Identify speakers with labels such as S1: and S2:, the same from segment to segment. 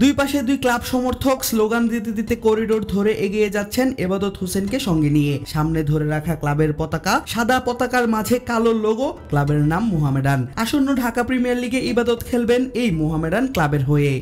S1: দুই পাশে দুই ক্লাব সমর্থক স্লোগান দিতে দিতে করিডোর ধরে এগিয়ে যাচ্ছেন এবাদত হোসেনকে সঙ্গে নিয়ে। সামনে ধরে রাখা ক্লাবের পতাকা, সাদা পতাকার মাঝে কালো লোগো, ক্লাবের নাম মোহামেডান। আসন্ন ঢাকা প্রিমিয়ার লিগে ইবাদত খেলবেন এই মোহামেডান ক্লাবের হয়ে।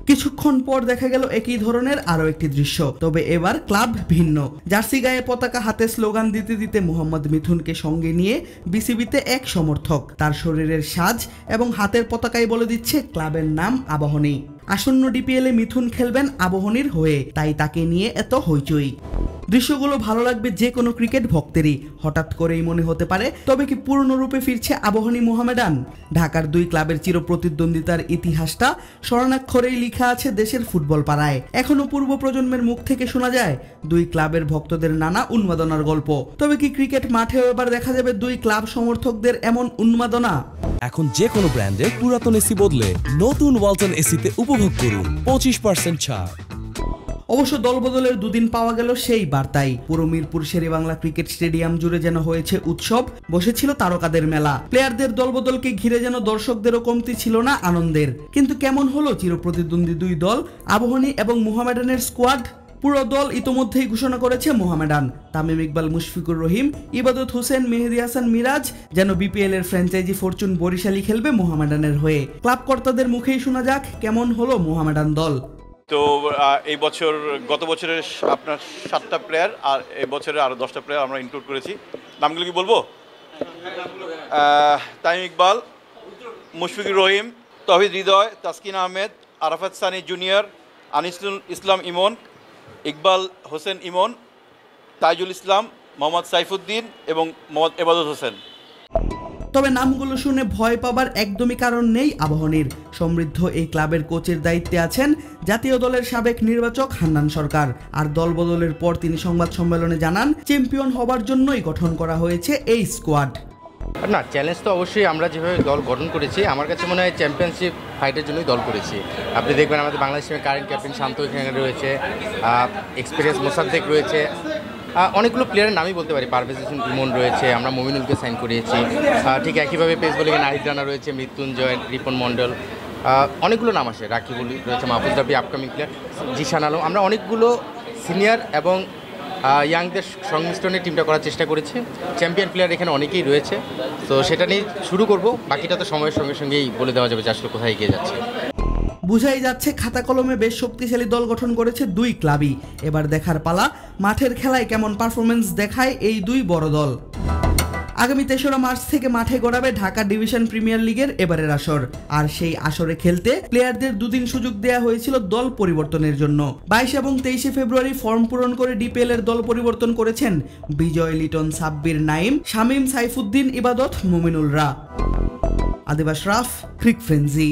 S1: কিছুক্ষণ পর দেখা গেল একই ধরনের আরো একটি দৃশ্য, তবে এবার ক্লাব ভিন্ন। জার্সি গায়ে পতাকা হাতে স্লোগান দিতে দিতে মোহাম্মদ মিথুনকে সঙ্গে নিয়ে বিসিবিতে এক সমর্থক। তার শরীরের সাজ এবং হাতের পতাকায় বলে দিচ্ছে ক্লাবের নাম আবাহনী। আসন্ন ডিপিএলে মিথুন খেলবেন আবাহনীর হয়ে, তাই তাকে নিয়ে এত হইচই। দৃশ্যগুলো ভালো লাগবে যে কোনো ক্রিকেট ভক্তেরই। হঠাৎ করেই মনে হতে পারে, তবে কি পূর্ণরূপে ফিরছে আবাহনী মোহামেডান? ঢাকার দুই ক্লাবের চিরপ্রতিদ্বন্দ্বিতার ইতিহাসটা স্মরণাক্ষরেই লেখা আছে দেশের ফুটবল পাড়ায়। এখনো পূর্ব প্রজন্মের মুখ থেকে শোনা যায় দুই ক্লাবের ভক্তদের নানা উন্মাদনার গল্প। তবে কি ক্রিকেট মাঠেও এবার দেখা যাবে দুই ক্লাব সমর্থকদের এমন উন্মাদনা?
S2: এখন যে কোনো ব্র্যান্ডের পুরাতন এসি বদলে নতুন ওয়ালটন এসিতে উপভোগ করুন 25% ছাড়।
S1: অবশ্য দলবদলের দুদিন পাওয়া গেল সেই বার্তাই। পুরো মিরপুর শেরেবাংলা ক্রিকেট স্টেডিয়াম জুড়ে যেন হয়েছে উৎসব, বসেছিল তারকাদের মেলা। প্লেয়ারদের দলবদলকে ঘিরে যেন দর্শকদেরও কমতি ছিল না আনন্দের। কিন্তু কেমন হলো চিরপ্রতিদ্বন্দ্বী দুই দল আবাহনী এবং মোহামেডানের স্কোয়াড? পুরো দল ইতোমধ্যেই ঘোষণা করেছে মোহামেডান। তামিম ইকবাল, মুশফিকুর রহিম, ইবাদত হোসেন, মেহেদী হাসান মিরাজ যেন বিপিএল এর ফ্র্যাঞ্চাইজি ফরচুন বরিশালই খেলবে মোহামেডানের হয়ে। ক্লাব কর্তাদের মুখেই শোনা যাক কেমন হলো মোহামেডান দল।
S3: তো এই বছর, গত বছরের আপনার 7টা প্লেয়ার আর এই বছরের আরও 10টা প্লেয়ার আমরা ইনক্লুড করেছি। নামগুলো কি বলবো? তামিম ইকবাল, মুশফিকুর রহিম, তৌহিদ হৃদয়, তাসকিন আহমেদ, আরাফাত সানি জুনিয়র, আনিসুল ইসলাম ইমন, ইকবাল হোসেন ইমন, তাইজুল ইসলাম, মোহাম্মদ সাইফুদ্দিন এবং মোহাম্মদ এবাদত হোসেন।
S1: তবে নামগুলো শুনে ভয় পাবার একদমই কারণ নেই আবাহনীর। সমৃদ্ধ এই ক্লাবের কোচের দায়িত্বে আছেন জাতীয় দলের সাবেক নির্বাচক হান্নান সরকার। আর দল বদলের পর তিনি সংবাদ সম্মেলনে জানান, চ্যাম্পিয়ন হবার জন্যই গঠন করা হয়েছে এই স্কোয়াড।
S4: না, চ্যালেঞ্জ তো অবশ্যই। আমরা যেভাবে দল গঠন করেছি, আমার কাছে মনে হয় চ্যাম্পিয়নশিপ ফাইটের জন্যই দল করেছি। আপনি দেখবেন আমাদের বাংলাদেশের কারেন্ট ক্যাপ্টেন শান্ত এখানে রয়েছে, এক্সপিরিয়েন্স মোসাদ্দেক রয়েছে, অনেকগুলো প্লেয়ারের নামই বলতে পারি, পারভেজ হোসেন ইমন রয়েছে, আমরা মমিনুলকে সাইন করিয়েছি। ঠিক একইভাবে পেস বোলিংয়ে নাহিদ রানা রয়েছে, মৃত্যুঞ্জয়, রিপন মণ্ডল, অনেকগুলো নাম আসে, রাকিবুল রয়েছে, মাহফুজ রাবি আপকামিং প্লেয়ার, জিশান আলম। আমরা অনেকগুলো সিনিয়র এবং ইয়াংদের সংমিশ্রণে টিমটা করার চেষ্টা করেছি। চ্যাম্পিয়ন প্লেয়ার এখানে অনেকেই রয়েছে, তো সেটা নিয়ে শুরু করব। বাকিটা তো সময়ের সঙ্গে সঙ্গেই বলে দেওয়া যাবে যে আসলে কোথায় এগিয়ে যাচ্ছে।
S1: বুঝাই যাচ্ছে খাতা কলমে বেশ শক্তিশালী দল গঠন করেছে দুই ক্লাবই। এবার দেখার পালা মাঠের খেলায় কেমন পারফরমেন্স দেখায় এই দুই বড় দল। আগামী 3রা মার্চ থেকে মাঠে গড়াবে ঢাকা ডিভিশন প্রিমিয়ার লিগের এবারের আসর। আর সেই আসরে খেলতে প্লেয়ারদের দুদিন সুযোগ দেওয়া হয়েছিল দল পরিবর্তনের জন্য। 22 এবং 23 ফেব্রুয়ারি ফর্ম পূরণ করে ডিপিএল এর দল পরিবর্তন করেছেন বিজয়, লিটন, সাব্বির, নাইম, শামীম, সাইফুদ্দিন, ইবাদত, মুমিনুলরা। আদিব আশরাফ, ক্রিক ফ্রেন্জি।